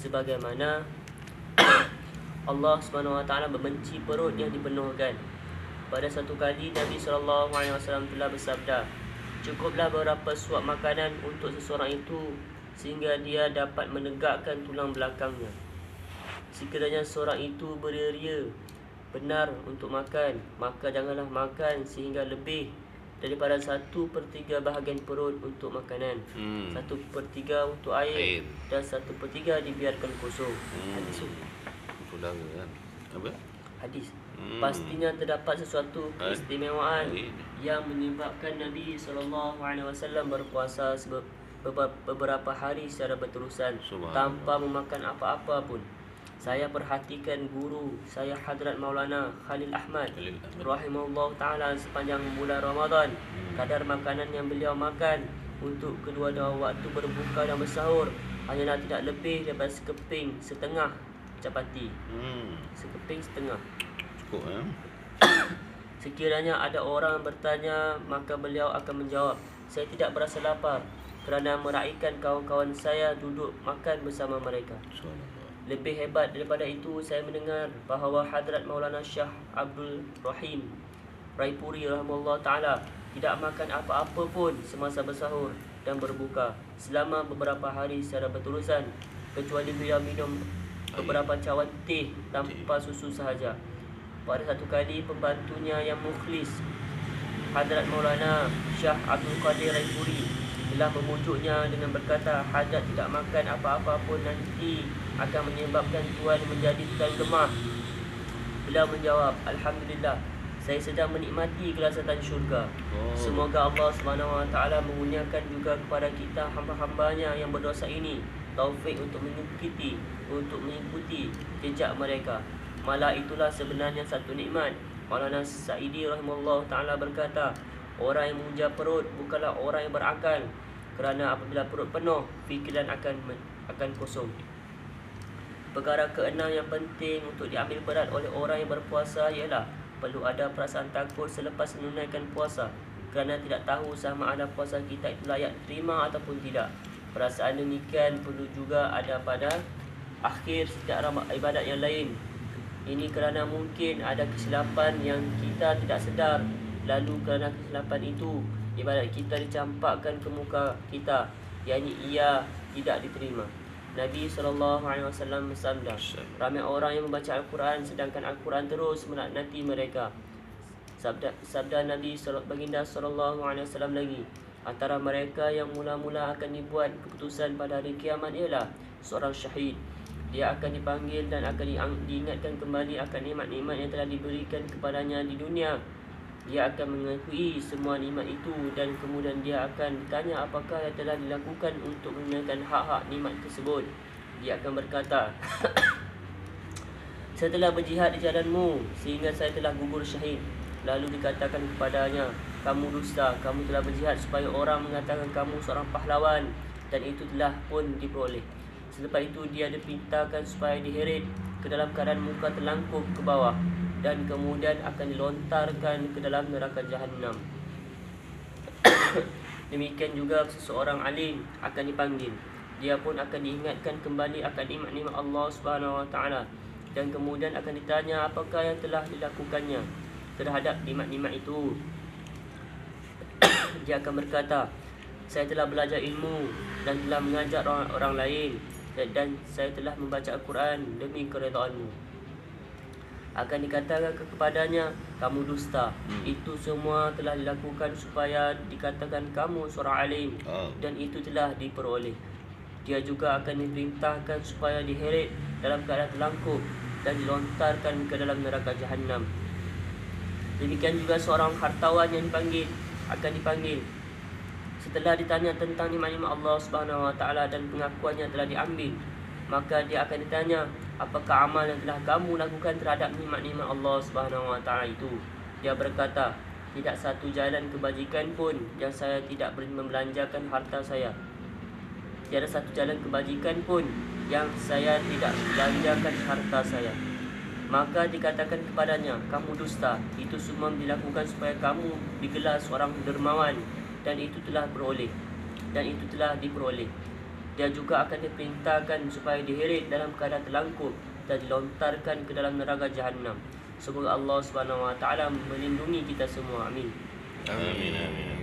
sebagaimana Allah SWT membenci perut yang dipenuhkan. Pada satu kali Nabi SAW telah bersabda, cukuplah beberapa suap makanan untuk seseorang itu sehingga dia dapat menegakkan tulang belakangnya. Sekiranya seorang itu beria-ria benar untuk makan, maka janganlah makan sehingga lebih daripada 1/3 bahagian perut untuk makanan, 1/3 untuk air, dan 1/3 dibiarkan kosong. Hadis kan? Apa? Hadis. Pastinya terdapat sesuatu keistimewaan yang menyebabkan Nabi SAW berpuasa beberapa hari secara berterusan tanpa memakan apa-apa pun. Saya perhatikan guru saya Hadrat Maulana Khalil Ahmad rahimahullah ta'ala sepanjang bulan Ramadan. Kadar makanan yang beliau makan untuk kedua-dua waktu berbuka dan bersahur hanyalah tidak lebih daripada sekeping setengah capati. Sekeping setengah. Cukup Sekiranya ada orang bertanya, maka beliau akan menjawab, saya tidak berasa lapar kerana meraihkan kawan-kawan saya duduk makan bersama mereka. Lebih hebat daripada itu, saya mendengar bahawa Hadrat Maulana Syah Abdul Rahim Raipuri rahimahullah ta'ala tidak makan apa-apa pun semasa bersahur dan berbuka selama beberapa hari secara berterusan, kecuali beliau minum beberapa cawan teh tanpa susu sahaja. Pada satu kali, pembantunya yang mukhlis Hadrat Maulana Syah Abdul Qadir Raipuri telah memujuknya dengan berkata, Hadrat tidak makan apa-apa pun nanti akan menyebabkan tuan menjadi terlalu lemah. Beliau menjawab, Alhamdulillah, saya sedang menikmati kelazatan syurga. Semoga Allah SWT mengurniakan juga kepada kita hamba-hambanya yang berdosa ini taufik untuk mengikuti jejak mereka. Malah itulah sebenarnya satu nikmat. Maulana Sa'idi rahimahullah ta'ala berkata, orang yang memuja perut bukanlah orang yang berakal, kerana apabila perut penuh, fikiran akan kosong. Perkara keenam yang penting untuk diambil berat oleh orang yang berpuasa ialah perlu ada perasaan takut selepas menunaikan puasa, kerana tidak tahu sama ada puasa kita itu layak diterima ataupun tidak. Perasaan demikian perlu juga ada pada akhir setiap ibadat yang lain. Ini kerana mungkin ada kesilapan yang kita tidak sedar, lalu kerana kesilapan itu ibadat kita dicampakkan ke muka kita, yakni ia tidak diterima. Nabi SAW bersabda, ramai orang yang membaca Al-Quran sedangkan Al-Quran terus melaknati mereka. Sabda Nabi Baginda SAW lagi, antara mereka yang mula-mula akan dibuat keputusan pada hari kiamat ialah seorang syahid. Dia akan dipanggil dan akan diingatkan kembali akan nikmat-nikmat yang telah diberikan kepadanya di dunia. Dia akan mengakui semua nikmat itu dan kemudian dia akan ditanya apakah yang telah dilakukan untuk menunaikan hak-hak nikmat tersebut. Dia akan berkata, saya telah berjihad di jalanmu sehingga saya telah gugur syahid. Lalu dikatakan kepadanya, kamu dusta, kamu telah berjihad supaya orang mengatakan kamu seorang pahlawan, dan itu telah pun diperoleh. Selepas itu dia diperintahkan supaya diheret ke dalam keadaan muka terlangkup ke bawah dan kemudian akan dilontarkan ke dalam neraka Jahannam. Demikian juga seseorang alim akan dipanggil. Dia pun akan diingatkan kembali akan nikmat-nikmat Allah SWT dan kemudian akan ditanya apakah yang telah dilakukannya terhadap nikmat-nikmat itu. Dia akan berkata, saya telah belajar ilmu dan telah mengajar orang lain, dan saya telah membaca Al-Quran demi keredaanmu. Akan dikatakan kepadanya, kamu dusta. Itu semua telah dilakukan supaya dikatakan kamu seorang alim, dan itu telah diperoleh. Dia juga akan diperintahkan supaya diheret dalam keadaan terlangkup dan dilontarkan ke dalam neraka Jahannam. Demikian juga seorang hartawan yang akan dipanggil setelah ditanya tentang nikmat-nikmat Allah SWT dan pengakuannya telah diambil, maka dia akan ditanya, apakah amal yang telah kamu lakukan terhadap nikmat-nikmat Allah SWT itu? Dia berkata, tidak satu jalan kebajikan pun yang saya tidak membelanjakan harta saya. Tiada satu jalan kebajikan pun yang saya tidak belanjakan harta saya. Maka dikatakan kepadanya, kamu dusta. Itu semua dilakukan supaya kamu digelar seorang dermawan, dan itu telah diperoleh. Dia juga akan diperintahkan supaya diheret dalam keadaan terlangkup dan dilontarkan ke dalam neraka Jahannam. Semoga Allah Subhanahu Wa Taala melindungi kita semua. Amin. Amin. Amin.